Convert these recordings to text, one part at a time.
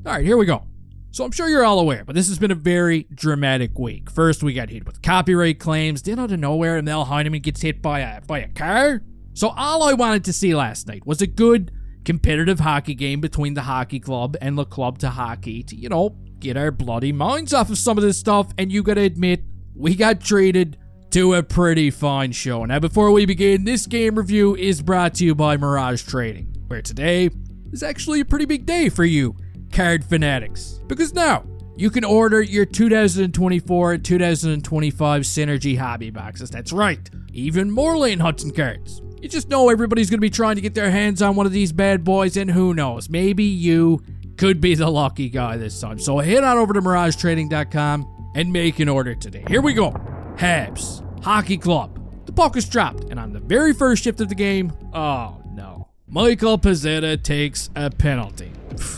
Alright, here we go. So I'm sure you're all aware, but this has been a very dramatic week. First, we got hit with copyright claims. Then out of nowhere, Mel Heineman gets hit by a car. So all I wanted to see last night was a good competitive hockey game between the hockey club and the club to hockey to, get our bloody minds off of some of this stuff. And you gotta admit, we got treated to a pretty fine show. Now, before we begin, this game review is brought to you by Mirage Trading, where today is actually a pretty big day for you card fanatics, because now you can order your 2024 and 2025 Synergy hobby boxes. That's right, even more Lane Hutson cards. You just know everybody's going to be trying to get their hands on one of these bad boys, and who knows, maybe you could be the lucky guy this time. So head on over to MirageTrading.com and make an order today. Here we go. Habs, Hockey Club. The puck is dropped, and on the very first shift of the game, oh no, Michael Pezzetta takes a penalty.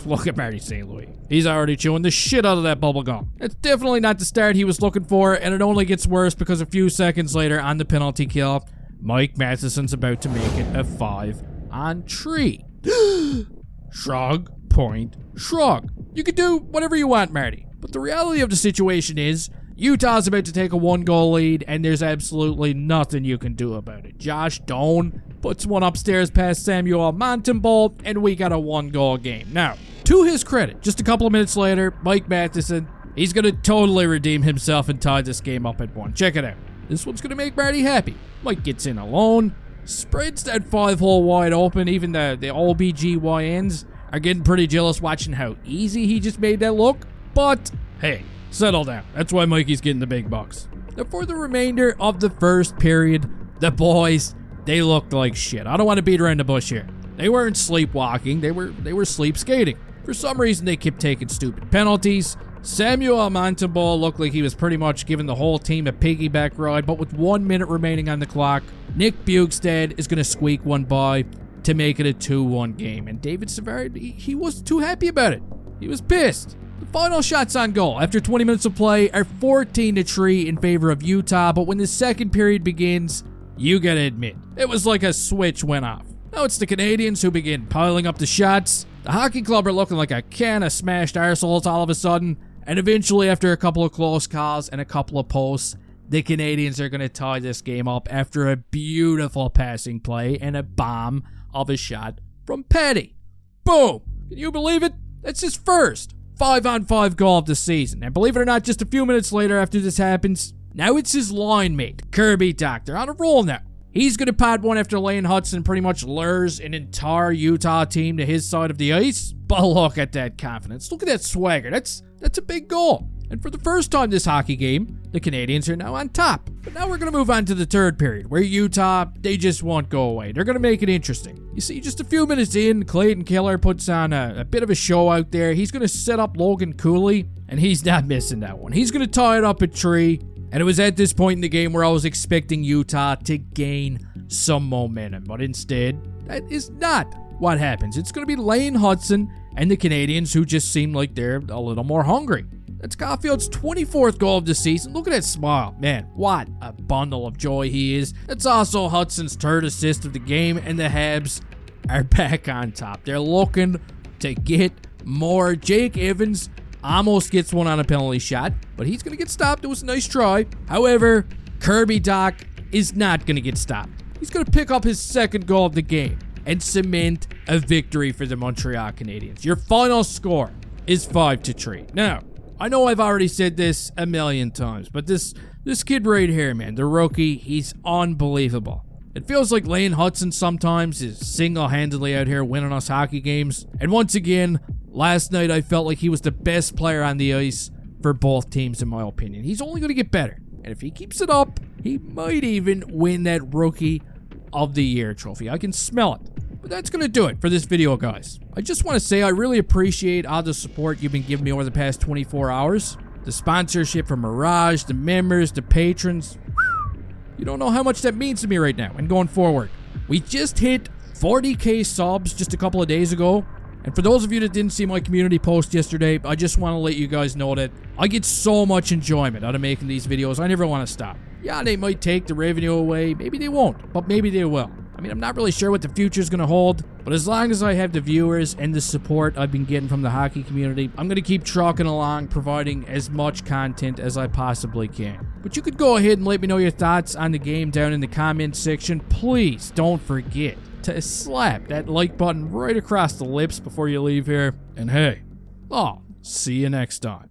Look at Marty St. Louis. He's already chewing the shit out of that bubble gum. It's definitely not the start he was looking for, and it only gets worse because a few seconds later on the penalty kill, Mike Matheson's about to make it a 5-on-3. Shrug, point, shrug. You can do whatever you want, Marty. But the reality of the situation is, Utah's about to take a 1-goal lead, and there's absolutely nothing you can do about it. Josh Doan puts one upstairs past Samuel Montembeault, and we got a 1-goal game. Now, to his credit, just a couple of minutes later, Mike Matheson, he's going to totally redeem himself and tie this game up at 1. Check it out. This one's going to make Marty happy. Mike gets in alone, spreads that 5-hole wide open. Even the OBGYNs are getting pretty jealous watching how easy he just made that look. But, hey, settle down. That's why Mikey's getting the big bucks. Now, for the remainder of the first period, the boys, they looked like shit. I don't want to beat around the bush here. They weren't sleepwalking. They were sleep skating. For some reason, they kept taking stupid penalties. Samuel Montembeault looked like he was pretty much giving the whole team a piggyback ride, but with 1 minute remaining on the clock, Nick Bjugstad is going to squeak one by to make it a 2-1 game. And David Savard, he wasn't too happy about it. He was pissed. The final shots on goal after 20 minutes of play are 14-3 in favor of Utah, but when the second period begins, you gotta admit, it was like a switch went off. Now it's the Canadiens who begin piling up the shots. The hockey club are looking like a can of smashed arseholes all of a sudden, and eventually after a couple of close calls and a couple of posts, the Canadiens are gonna tie this game up after a beautiful passing play and a bomb of a shot from Petty. Boom! Can you believe it? That's his first 5-on-5 goal of the season. And believe it or not, just a few minutes later after this happens, now it's his line mate, Kirby Dach. They're on a roll now. He's going to pod one after Lane Hutson pretty much lures an entire Utah team to his side of the ice. But look at that confidence. Look at that swagger. That's a big goal. And for the first time this hockey game, the Canadiens are now on top. But now we're going to move on to the third period, where Utah, they just won't go away. They're going to make it interesting. You see, just a few minutes in, Clayton Keller puts on a bit of a show out there. He's going to set up Logan Cooley, and he's not missing that one. He's going to tie it up at 3. And it was at this point in the game where I was expecting Utah to gain some momentum. But instead, that is not what happens. It's going to be Lane Hutson and the Canadiens who just seem like they're a little more hungry. That's Caulfield's 24th goal of the season. Look at that smile. Man, what a bundle of joy he is. That's also Hudson's 3rd assist of the game, and the Habs are back on top. They're looking to get more. Jake Evans almost gets one on a penalty shot, but he's going to get stopped. It was a nice try. However, Kirby Dach is not going to get stopped. He's going to pick up his 2nd goal of the game and cement a victory for the Montreal Canadiens. Your final score is 5-3. Now, I know I've already said this a million times, but this kid right here, man, the rookie, he's unbelievable. It feels like Lane Hutson sometimes is single-handedly out here winning us hockey games. And once again, last night I felt like he was the best player on the ice for both teams, in my opinion. He's only going to get better. And if he keeps it up, he might even win that Rookie of the Year trophy. I can smell it. But that's going to do it for this video, guys. I just want to say I really appreciate all the support you've been giving me over the past 24 hours. The sponsorship from Mirage, the members, the patrons. You don't know how much that means to me right now and going forward. We just hit 40K subs just a couple of days ago. And for those of you that didn't see my community post yesterday, I just want to let you guys know that I get so much enjoyment out of making these videos. I never want to stop. Yeah, they might take the revenue away. Maybe they won't, but maybe they will. I mean, I'm not really sure what the future's going to hold, but as long as I have the viewers and the support I've been getting from the hockey community, I'm going to keep trucking along, providing as much content as I possibly can. But you could go ahead and let me know your thoughts on the game down in the comments section. Please don't forget to slap that like button right across the lips before you leave here. And hey, I'll see you next time.